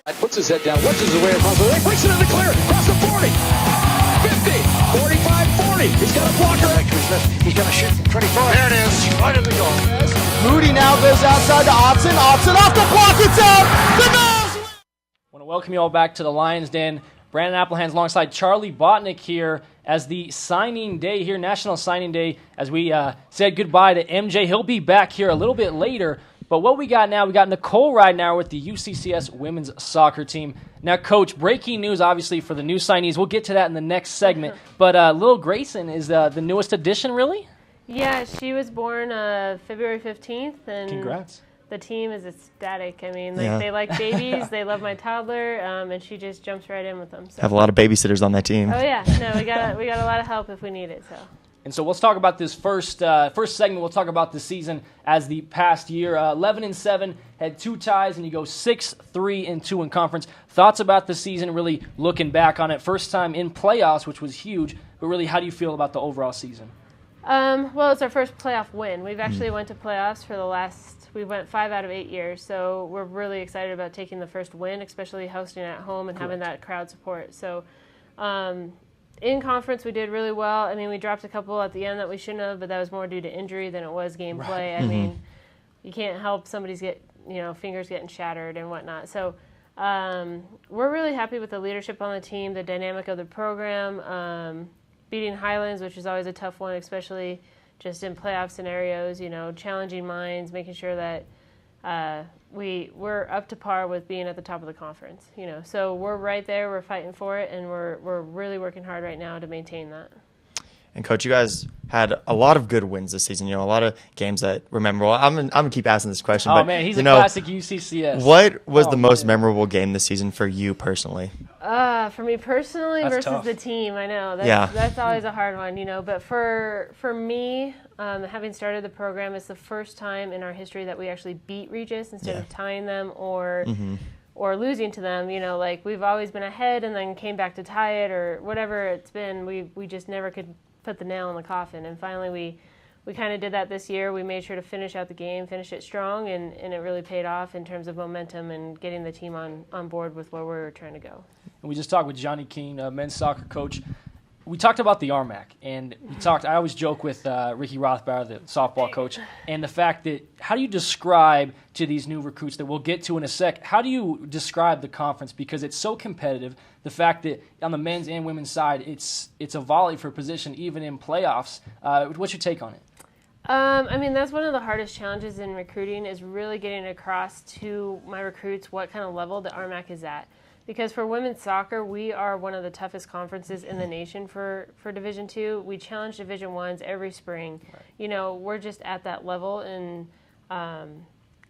Puts his head down, wedges away across the leg, breaks it in the clear, across the 40, 50, 45, 40. He's got a blocker. He's going to shoot from 25. There it is, right in the goal. Moody now goes outside to Opson. Opson off the block, it's out! The Bills! I want to welcome you all back to the Lions Den. Brandon Applehands alongside Charlie Botnick here as the signing day here, National Signing Day, as we said goodbye to MJ. He'll be back here a little bit later. But what we got now, we got Nichole Ridenour with the UCCS women's soccer team. Now, Coach, breaking news, obviously, for the new signees. We'll get to that in the next segment. But Lil Grayson is the newest addition, really? Yeah, she was born February 15th. And congrats. The team is ecstatic. I mean, they like babies. They love my toddler, and she just jumps right in with them. So. Have a lot of babysitters on that team. Oh, yeah. No, we got a lot of help if we need it, so. And so let's talk about this first segment. We'll talk about the season as the past year. 11-7, had 2 ties, and you go 6-3-2 in conference. Thoughts about the season, really looking back on it. First time in playoffs, which was huge, but really how do you feel about the overall season? Well, it's our first playoff win. We've actually went to playoffs for we went 5 out of 8 years, so we're really excited about taking the first win, especially hosting at home and having that crowd support. So, in conference, we did really well. I mean, we dropped a couple at the end that we shouldn't have, but that was more due to injury than it was gameplay. Right. I mean, you can't help somebody's fingers getting shattered and whatnot. So we're really happy with the leadership on the team, the dynamic of the program, beating Highlands, which is always a tough one, especially just in playoff scenarios, challenging minds, making sure that we're up to par with being at the top of the conference, So we're right there, we're fighting for it, and we're really working hard right now to maintain that. And Coach, you guys had a lot of good wins this season. A lot of games that were memorable. I'm gonna keep asking this question. Oh but, man, he's a classic UCCS. What was the most memorable game this season for you personally? For me personally, That's versus tough. the team, I know that's always a hard one, But for me, having started the program, it's the first time in our history that we actually beat Regis instead of tying them or losing to them. Like we've always been ahead and then came back to tie it or whatever it's been. We just never could put the nail in the coffin, and finally we kind of did that this year. We made sure to finish out the game, finish it strong, and it really paid off in terms of momentum and getting the team on board with where we were trying to go. And we just talked with Johnny King, men's soccer coach. We talked about the RMAC, and I always joke with Ricky Rothbauer, the softball coach, and the fact that how do you describe to these new recruits that we'll get to in a sec, how do you describe the conference? Because it's so competitive. The fact that on the men's and women's side, it's a volley for position even in playoffs. What's your take on it? I mean, that's one of the hardest challenges in recruiting is really getting across to my recruits what kind of level the RMAC is at. Because for women's soccer, we are one of the toughest conferences in the nation for Division II. We challenge Division I's every spring. Right. We're just at that level, and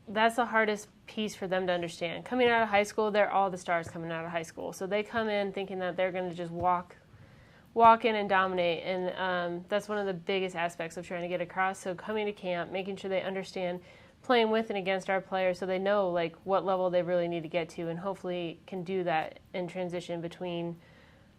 that's the hardest piece for them to understand. Coming out of high school, they're all the stars coming out of high school. So they come in thinking that they're going to just walk in and dominate, and that's one of the biggest aspects of trying to get across. So coming to camp, making sure they understand playing with and against our players so they know what level they really need to get to, and hopefully can do that in transition between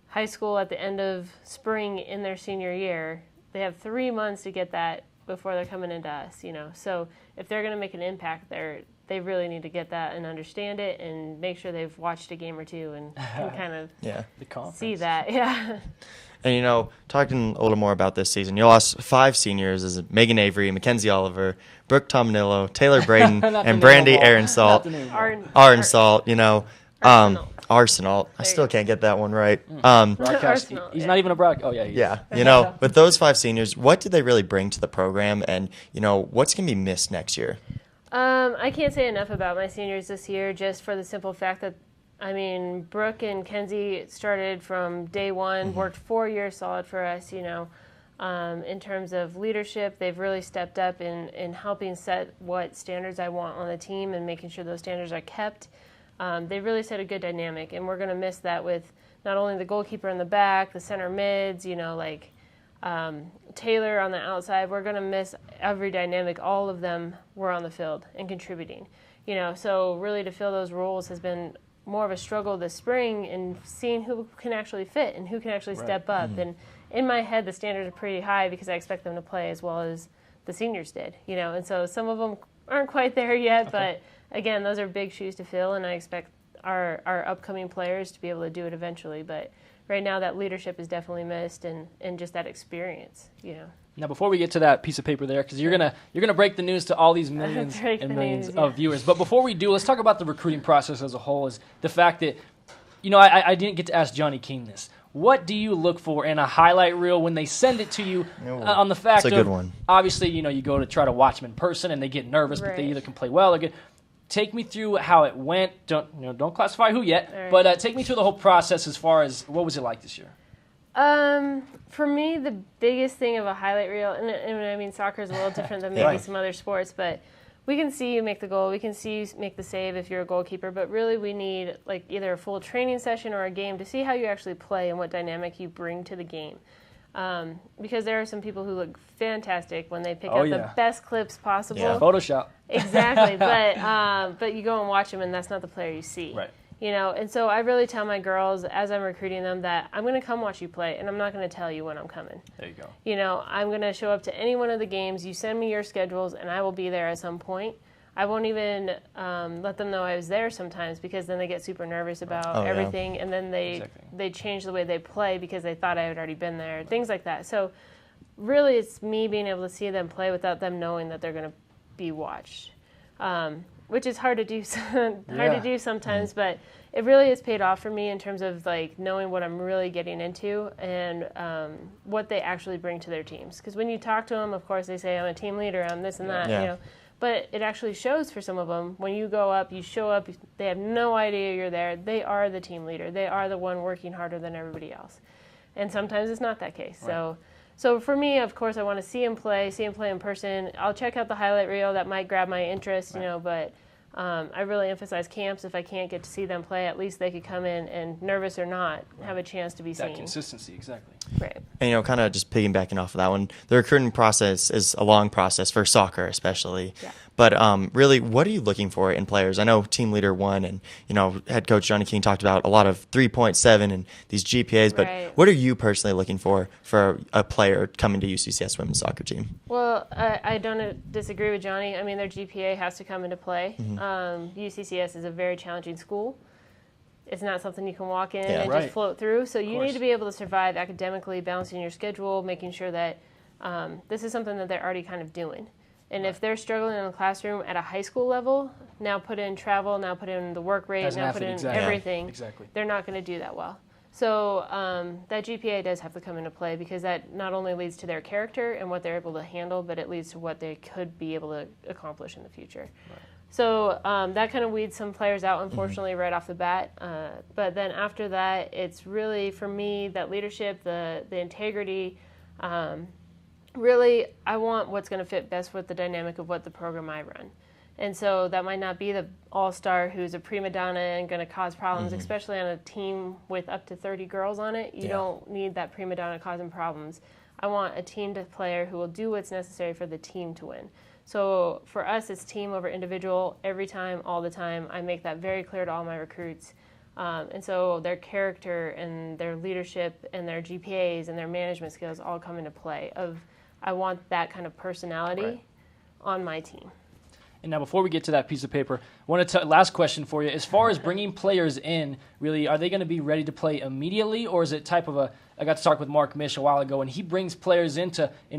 high school at the end of spring in their senior year. They have 3 months to get that before they're coming into us, So if they're going to make an impact there, they really need to get that and understand it and make sure they've watched a game or two and can kind of see that. Yeah. And, talking a little more about this season, you lost 5 seniors as Megan Avery, Mackenzie Oliver, Brooke Tomanillo, Taylor Braden, and Brandy Aronsalt. Arsenal. I still can't get that one right. Arsenal, he's not even a broadcast. Oh, yeah, he is. Yeah. With those 5 seniors, what did they really bring to the program, and, what's going to be missed next year? I can't say enough about my seniors this year, just for the simple fact that, Brooke and Kenzie started from day one, worked 4 years solid for us, in terms of leadership. They've really stepped up in helping set what standards I want on the team and making sure those standards are kept. They really set a good dynamic, and we're going to miss that with not only the goalkeeper in the back, the center mids, Taylor on the outside. We're going to miss every dynamic. All of them were on the field and contributing. So really to fill those roles has been more of a struggle this spring, and seeing who can actually fit and who can actually step up. And in my head, the standards are pretty high because I expect them to play as well as the seniors did, and so some of them aren't quite there yet, but again, those are big shoes to fill, and I expect our upcoming players to be able to do it eventually. But right now, that leadership is definitely missed, and just that experience, Now, before we get to that piece of paper there, because you're gonna break the news to all these millions and millions of viewers. But before we do, let's talk about the recruiting process as a whole. Is the fact that, I didn't get to ask Johnny King this. What do you look for in a highlight reel when they send it to you? On the fact That's a good one. Obviously, you go to try to watch them in person and they get nervous, but they Right. either can play well or good. Take me through how it went. Don't classify who yet, Right. but take me through the whole process as far as what was it like this year. For me, the biggest thing of a highlight reel, and I mean, soccer is a little different than maybe Right. some other sports, but we can see you make the goal, we can see you make the save if you're a goalkeeper, but really we need like either a full training session or a game to see how you actually play and what dynamic you bring to the game. Because there are some people who look fantastic when they pick out the best clips possible. Yeah. Photoshop. Exactly, but you go and watch them, and that's not the player you see. Right. And so I really tell my girls as I'm recruiting them that I'm going to come watch you play, and I'm not going to tell you when I'm coming. There you go. I'm going to show up to any one of the games. You send me your schedules, and I will be there at some point. I won't even let them know I was there sometimes, because then they get super nervous about everything, and then they change the way they play because they thought I had already been there, things like that. So really it's me being able to see them play without them knowing that they're going to be watched, which is hard to do sometimes, but it really has paid off for me in terms of like knowing what I'm really getting into and what they actually bring to their teams. Because when you talk to them, of course, they say, I'm a team leader, I'm this and that, Yeah. But it actually shows for some of them. When you go up, you show up, they have no idea you're there. They are the team leader. They are the one working harder than everybody else. And sometimes it's not that case. Right. So for me, of course, I want to see him play in person. I'll check out the highlight reel. That might grab my interest, but I really emphasize camps. If I can't get to see them play, at least they could come in and, nervous or not, have a chance to be That seen. consistency, exactly. Right. And, kind of just piggybacking off of that one, the recruiting process is a long process for soccer especially. Yeah. But really, what are you looking for in players? I know Team Leader 1 and, head coach Johnny King talked about a lot of 3.7 and these GPAs, but Right. what are you personally looking for a player coming to UCCS women's soccer team? Well, I don't disagree with Johnny. I mean, their GPA has to come into play. UCCS is a very challenging school. It's not something you can walk in and Right. just float through. So you course. need to be able to survive academically, balancing your schedule, making sure that this is something that they're already kind of doing. And if they're struggling in the classroom at a high school level, now put in travel, now put in the work rate, As an now put athlete, in exactly. everything, Yeah, exactly. they're not going to do that well. So that GPA does have to come into play, because that not only leads to their character and what they're able to handle, but it leads to what they could be able to accomplish in the future. Right. So that kind of weeds some players out, unfortunately, right off the bat. But then after that, it's really, for me, that leadership, the integrity. Really, I want what's going to fit best with the dynamic of what the program I run. And so that might not be the all-star who's a prima donna and going to cause problems, especially on a team with up to 30 girls on it. You don't need that prima donna causing problems. I want a team player who will do what's necessary for the team to win. So for us, it's team over individual every time, all the time. I make that very clear to all my recruits. And so their character and their leadership and their GPAs and their management skills all come into play. I want that kind of personality on my team. And now, before we get to that piece of paper, I want to last question for you. As far as bringing players in, really, are they going to be ready to play immediately, or is it type of I got to talk with Mark Mish a while ago, and he brings players in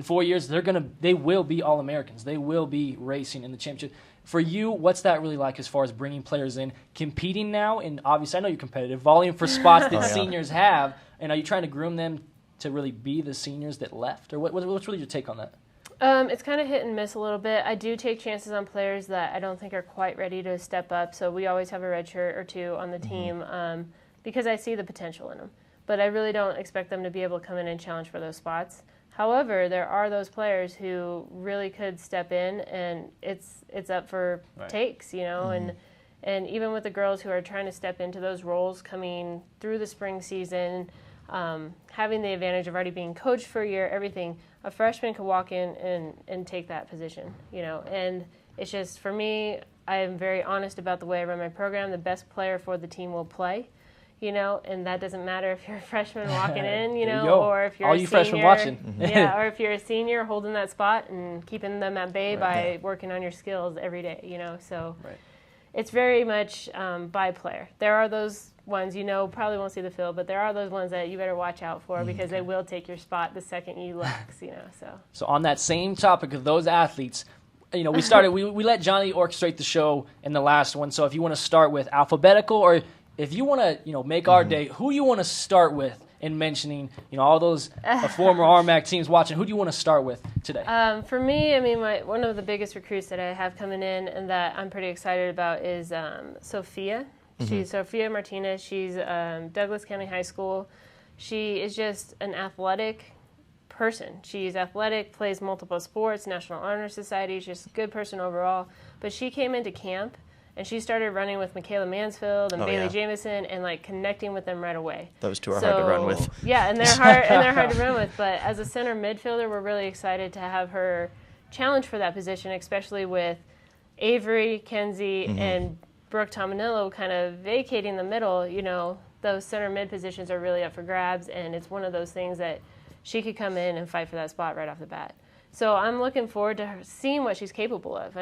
4 years, they will be All-Americans. They will be racing in the championship. For you, what's that really like as far as bringing players in, competing now, and obviously I know you're competitive, volume for spots that seniors have, and are you trying to groom them to really be the seniors that left, or what's really your take on that? It's kind of hit and miss a little bit. I do take chances on players that I don't think are quite ready to step up, so we always have a red shirt or two on the team because I see the potential in them. But I really don't expect them to be able to come in and challenge for those spots. However, there are those players who really could step in, and it's up for takes, and even with the girls who are trying to step into those roles coming through the spring season, having the advantage of already being coached for a year, everything, a freshman could walk in and take that position, and it's just, for me, I am very honest about the way I run my program. The best player for the team will play, and that doesn't matter if you're a freshman walking in, or if you're all a you senior, freshmen watching. or if you're a senior holding that spot and keeping them at bay by working on your skills every day, so. Right. it's very much by player. There are those ones, probably won't see the field, but there are those ones that you better watch out for because they will take your spot the second you lax, so. So on that same topic of those athletes, we let Johnny orchestrate the show in the last one. So if you want to start with alphabetical, or if you want to, make our day, who you want to start with in mentioning, all those former RMAC teams watching, who do you want to start with today? For me, one of the biggest recruits that I have coming in and that I'm pretty excited about is Sophia. She's Sophia Martinez. She's Douglas County High School. She is just an athletic person. She's athletic, plays multiple sports, National Honor Society. She's just a good person overall. But she came into camp and she started running with Michaela Mansfield and Bailey Jamison and connecting with them right away. Those two are hard to run with. Yeah, and they're hard to run with. But as a center midfielder, we're really excited to have her challenge for that position, especially with Avery, Kenzie, and Brooke Tomanillo kind of vacating the middle. Those center mid positions are really up for grabs, and it's one of those things that she could come in and fight for that spot right off the bat. So I'm looking forward to her seeing what she's capable of.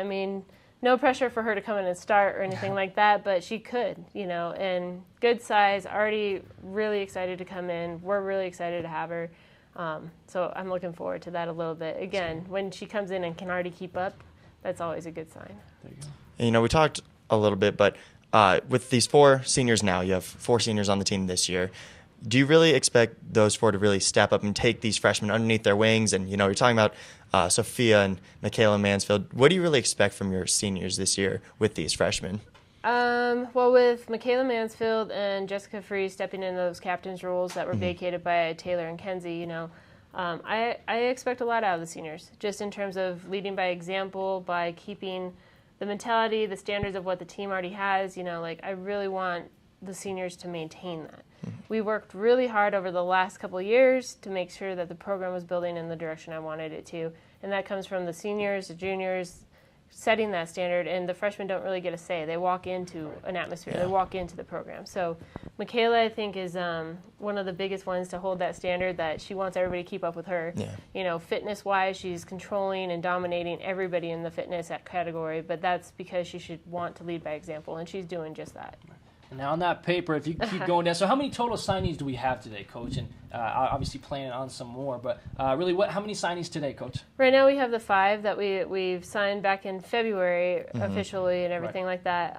No pressure for her to come in and start or anything like that, but she could, and good size, already really excited to come in. We're really excited to have her. So I'm looking forward to that a little bit. Again, when she comes in and can already keep up, that's always a good sign. There you go. We talked a little bit, but with these 4 seniors now, you have 4 seniors on the team this year. Do you really expect those 4 to really step up and take these freshmen underneath their wings? And, you're talking about Sophia and Michaela Mansfield. What do you really expect from your seniors this year with these freshmen? Well, with Michaela Mansfield and Jessica Free stepping in those captain's roles that were vacated by Taylor and Kenzie, I expect a lot out of the seniors, just in terms of leading by example, by keeping the mentality, the standards of what the team already has. I really want the seniors to maintain that. We worked really hard over the last couple of years to make sure that the program was building in the direction I wanted it to. And that comes from the seniors, the juniors, setting that standard, and the freshmen don't really get a say. They walk into an atmosphere. They walk into the program. So Michaela, I think, is one of the biggest ones to hold that standard, that she wants everybody to keep up with her. Yeah. Fitness-wise, she's controlling and dominating everybody in the fitness category, but that's because she should want to lead by example, and she's doing just that. And now on that paper, if you keep going down, so how many total signees do we have today, Coach? And obviously planning on some more, but really, how many signees today, Coach? Right now we have the 5 that we've signed back in February officially and everything like that.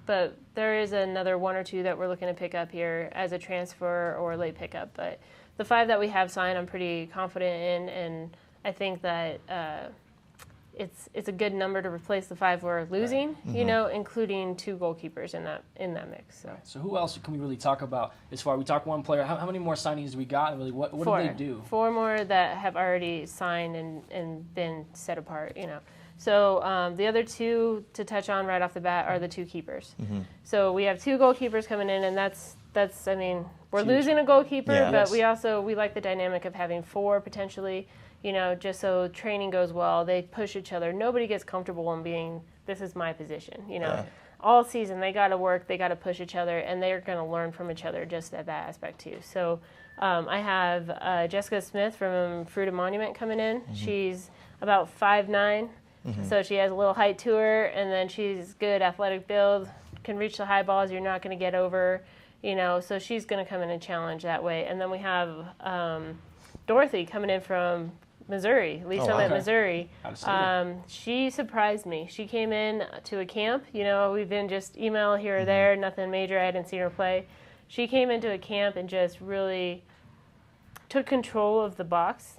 But there is another 1 or 2 that we're looking to pick up here as a transfer or late pickup. But the 5 that we have signed, I'm pretty confident in, and I think that it's a good number to replace the 5 we're losing, including 2 goalkeepers in that mix. So. Right. So who else can we really talk about as far? We talk one player. How many more signings do we got? And really, what 4. do they do? 4 more that have already signed and been set apart. So the other 2 to touch on right off the bat are the 2 keepers. So we have 2 goalkeepers coming in, and that's we're huge. Losing a goalkeeper, but Yes. we like the dynamic of having 4 potentially. Just so training goes well, they push each other. Nobody gets comfortable in being, this is my position. All season they got to work, they got to push each other, and they're going to learn from each other just at that aspect too. So I have Jessica Smith from Fruita Monument coming in. She's about 5'9", so she has a little height to her, and then she's good athletic build, can reach the high balls. You're not going to get over, so she's going to come in and challenge that way. And then we have Dorothy coming in from Missouri, Lee Summit, Missouri. She surprised me. She came in to a camp. We've been just email here or there, nothing major. I hadn't seen her play. She came into a camp and just really took control of the box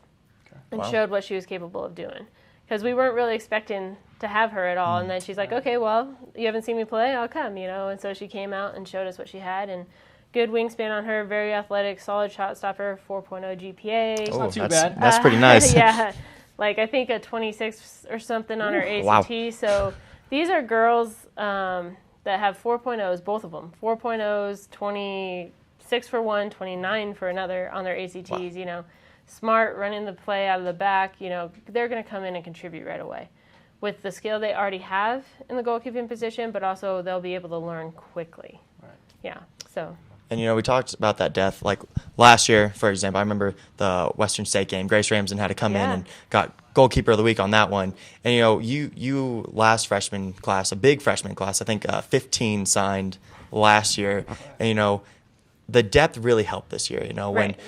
and showed what she was capable of doing. Because we weren't really expecting to have her at all. And then she's like, okay, well, you haven't seen me play, I'll come, And so she came out and showed us what she had. And good wingspan on her, very athletic, solid shot stopper, 4.0 GPA. It's not too bad. That's pretty nice. Yeah, I think a 26 or something on her ACT. Wow. So these are girls that have 4.0s, both of them. 4.0s, 26 for one, 29 for another on their ACTs, Smart, running the play out of the back, they're going to come in and contribute right away with the skill they already have in the goalkeeping position, but also they'll be able to learn quickly. Right. Yeah, so... And, we talked about that depth. Like last year, for example, I remember the Western State game. Grace Ramsden had to come in and got goalkeeper of the week on that one. And you last freshman class, a big freshman class, I think 15 signed last year, and the depth really helped this year. When Right.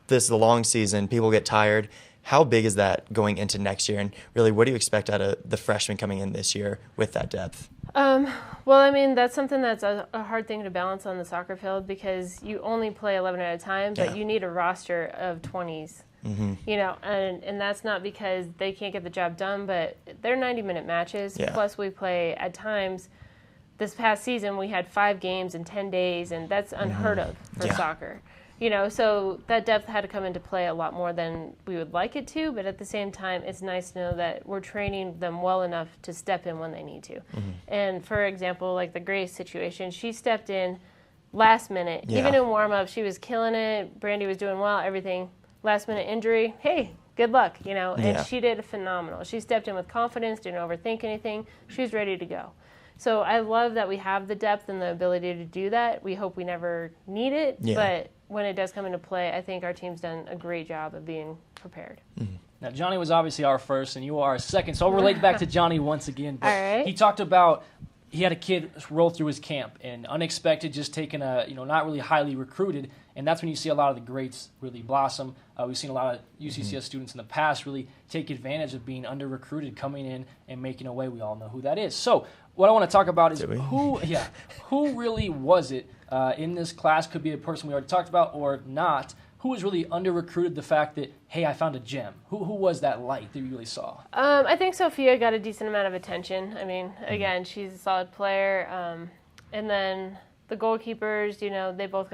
this is a long season, people get tired. How big is that going into next year? And really, what do you expect out of the freshmen coming in this year with that depth? Well, I mean, that's something that's a hard thing to balance on the soccer field because you only play 11 at a time, but Yeah. you need a roster of 20s. And that's not because they can't get the job done, but they're 90-minute matches. Yeah. Plus, we play at times. This past season, we had 5 games in 10 days, and that's unheard of for Yeah. soccer. So that depth had to come into play a lot more than we would like it to, but at the same time, it's nice to know that we're training them well enough to step in when they need to. And for example, like the Grace situation, she stepped in last minute. Yeah. Even in warm-up, she was killing it. Brandy was doing well, everything. Last-minute injury, hey, good luck, and Yeah. she did phenomenal. She stepped in with confidence, didn't overthink anything. She was ready to go. So I love that we have the depth and the ability to do that. We hope we never need it, Yeah. but when it does come into play, I think our team's done a great job of being prepared. Now, Johnny was obviously our first, and you are our second, so I'll relate back to Johnny once again. But All right. he talked about he had a kid roll through his camp, and unexpected, just taking not really highly recruited, and that's when you see a lot of the greats really blossom. We've seen a lot of UCCS students in the past really take advantage of being under-recruited, coming in and making a way. We all know who that is. So what I want to talk about is who really was it in this class? Could be a person we already talked about or not. Who was really under-recruited, the fact that, hey, I found a gem? Who was that light that you really saw? I think Sophia got a decent amount of attention. I mean, again, she's a solid player. And then the goalkeepers, they both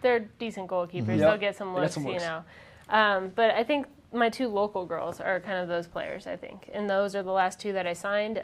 they're decent goalkeepers. Yep. They'll get some They looks, got some looks. But I think my 2 local girls are kind of those players, I think. And those are the last 2 that I signed.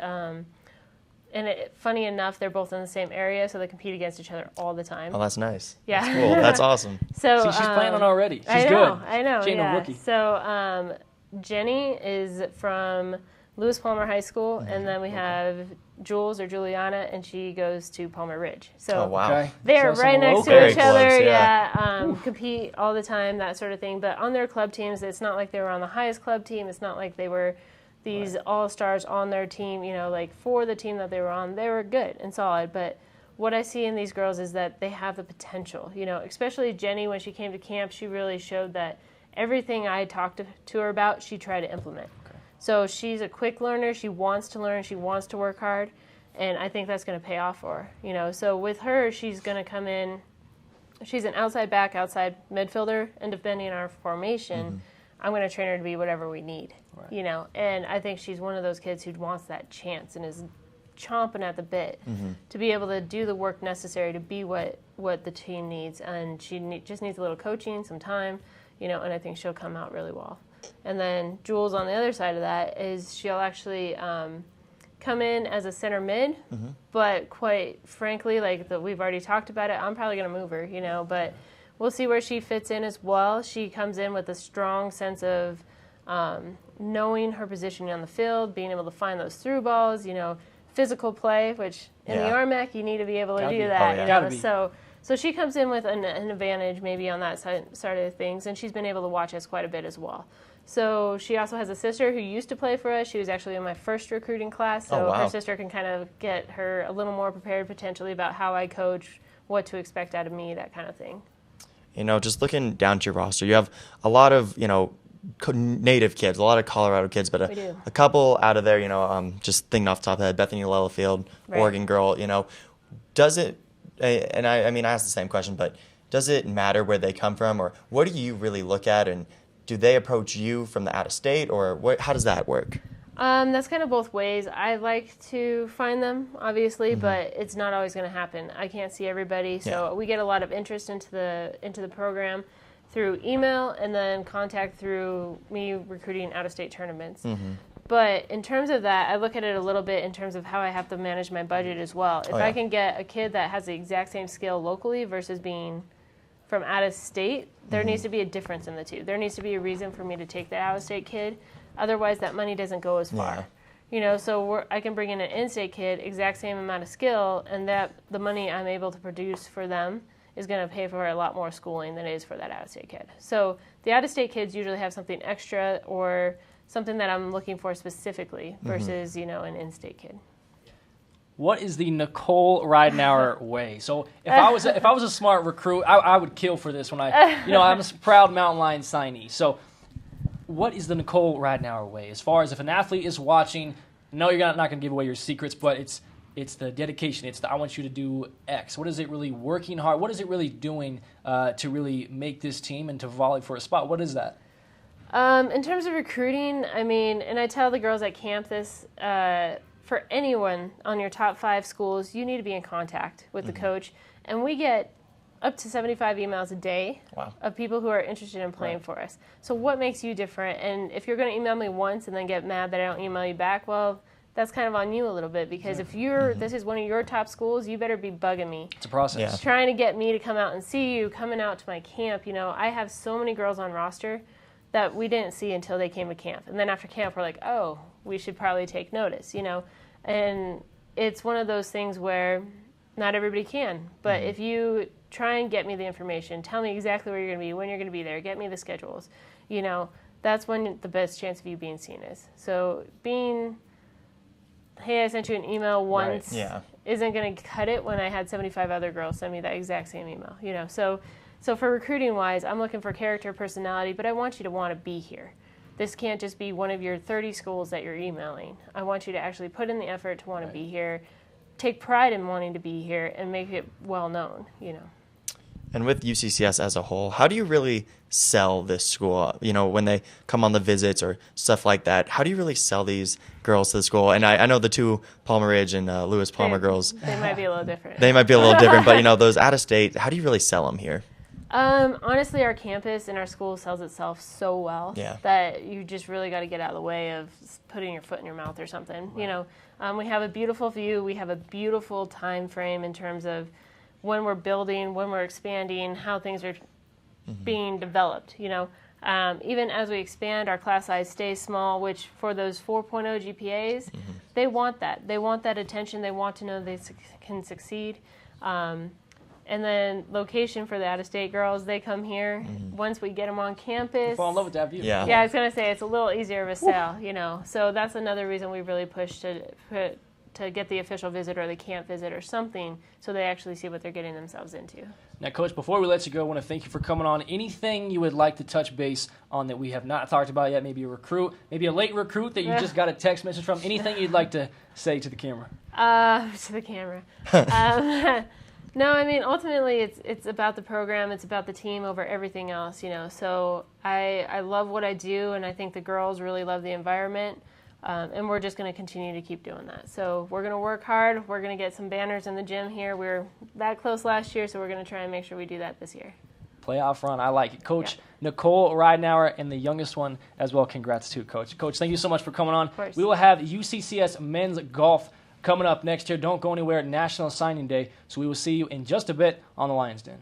Funny enough, they're both in the same area, so they compete against each other all the time. Oh, that's nice. Yeah. That's cool. That's awesome. So See, she's playing on already. She's I good. know. She ain't Yeah. no rookie. So Jenny is from Lewis Palmer High School, and then we have Jules or Juliana, and she goes to Palmer Ridge. So Oh, wow. Okay. they're So right some next local- to Very each other. close, yeah. Compete all the time, that sort of thing. But on their club teams, it's not like they were on the highest club team. It's not like they were these all-stars on their team. Like for the team that they were on, they were good and solid. But what I see in these girls is that they have the potential. Especially Jenny, when she came to camp, she really showed that everything I talked to her about, she tried to implement. So she's a quick learner. She wants to learn. She wants to work hard. And I think that's going to pay off for her. So with her, she's going to come in. She's an outside back, outside midfielder. And depending on our formation, I'm going to train her to be whatever we need. Right. And I think she's one of those kids who wants that chance and is chomping at the bit to be able to do the work necessary to be what the team needs. And she just needs a little coaching, some time, and I think she'll come out really well. And then Jules on the other side of that is she'll actually come in as a center mid, but quite frankly, we've already talked about it, I'm probably going to move her, but we'll see where she fits in as well. She comes in with a strong sense of knowing her positioning on the field, being able to find those through balls, physical play, which in the RMAC you need to be able to Gotta do be. that. Oh, yeah. Gotta be. So she comes in with an advantage maybe on that side of things, and she's been able to watch us quite a bit as well. So she also has a sister who used to play for us. She was actually in my first recruiting class, so Oh, wow. her sister can kind of get her a little more prepared potentially about how I coach, what to expect out of me, that kind of thing. Just looking down to your roster, you have a lot of, native kids, a lot of Colorado kids, but We do. a couple out of there, just thinking off the top of the head, Bethany Lelafield, Right. Oregon girl, does it, and I asked the same question, but does it matter where they come from, or what do you really look at, and do they approach you from the out-of-state, or how does that work? That's kind of both ways. I like to find them, obviously, but it's not always going to happen. I can't see everybody, so we get a lot of interest into the program through email and then contact through me recruiting out-of-state tournaments. But in terms of that, I look at it a little bit in terms of how I have to manage my budget as well. If I can get a kid that has the exact same skill locally versus being from out-of-state, there needs to be a difference in the two. There needs to be a reason for me to take the out-of-state kid. Otherwise, that money doesn't go as far. So I can bring in an in-state kid, exact same amount of skill, and that the money I'm able to produce for them is going to pay for a lot more schooling than it is for that out-of-state kid. So the out-of-state kids usually have something extra or something that I'm looking for specifically versus, you know, an in-state kid. What is the Nichole Ridenour way? So if I was a smart recruit, I would kill for this when I'm a proud Mountain Lions signee. So what is the Nichole Ridenour way? As far as if an athlete is watching, no, you're not going to give away your secrets, but it's the dedication. It's the I want you to do X. What is it really working hard? What is it really doing to really make this team and to volley for a spot? What is that? In terms of recruiting, I mean, and I tell the girls at camp this, for anyone on your top 5 schools, you need to be in contact with the coach. And we get up to 75 emails a day of people who are interested in playing for us. So what makes you different? And if you're going to email me once and then get mad that I don't email you back, well, that's kind of on you a little bit, because if this is one of your top schools, you better be bugging me. It's a process. Trying to get me to come out and see you, coming out to my camp. You know, I have so many girls on roster that we didn't see until they came to camp. And then after camp, we're like, oh, we should probably take notice, you know. And it's one of those things where not everybody can. But if you try and get me the information, tell me exactly where you're going to be, when you're going to be there, get me the schedules, you know, that's when the best chance of you being seen is. So being, hey, I sent you an email once isn't going to cut it when I had 75 other girls send me that exact same email, you know. So for recruiting-wise, I'm looking for character, personality, but I want you to want to be here. This can't just be one of your 30 schools that you're emailing. I want you to actually put in the effort to want to be here, take pride in wanting to be here, and make it well known, you know. And with UCCS as a whole, how do you really sell this school? You know, when they come on the visits or stuff like that, how do you really sell these girls to the school? And I know the two Palmer Ridge and Lewis Palmer girls. They might be a little different. They might be a little different, but, you know, those out of state, how do you really sell them here? Honestly, our campus and our school sells itself so well that you just really got to get out of the way of putting your foot in your mouth or something. You know, we have a beautiful view. We have a beautiful time frame in terms of when we're building, when we're expanding, how things are being developed. You know, even as we expand, our class size stays small, which for those 4.0 GPAs, they want that. They want that attention. They want to know they can succeed. And then location for the out-of-state girls, they come here. Once we get them on campus. You fall in love with that view. Yeah. Yeah, I was going to say, it's a little easier of a sell, you know. So that's another reason we really push to get the official visit or the camp visit or something so they actually see what they're getting themselves into. Now, Coach, before we let you go, I want to thank you for coming on. Anything you would like to touch base on that we have not talked about yet? Maybe a recruit, maybe a late recruit that you just got a text message from. Anything you'd like to say to the camera? To the camera. No, I mean, ultimately, it's about the program. It's about the team over everything else, you know. So I love what I do, and I think the girls really love the environment, and we're just going to continue to keep doing that. So we're going to work hard. We're going to get some banners in the gym here. We were that close last year, so we're going to try and make sure we do that this year. Playoff run. I like it. Coach Nichole Ridenour, and the youngest one as well. Congrats too, Coach. Coach, thank you so much for coming on. Of course. We will have UCCS men's golf coming up next year. Don't go anywhere. National Signing Day. So we will see you in just a bit on the Lions Den.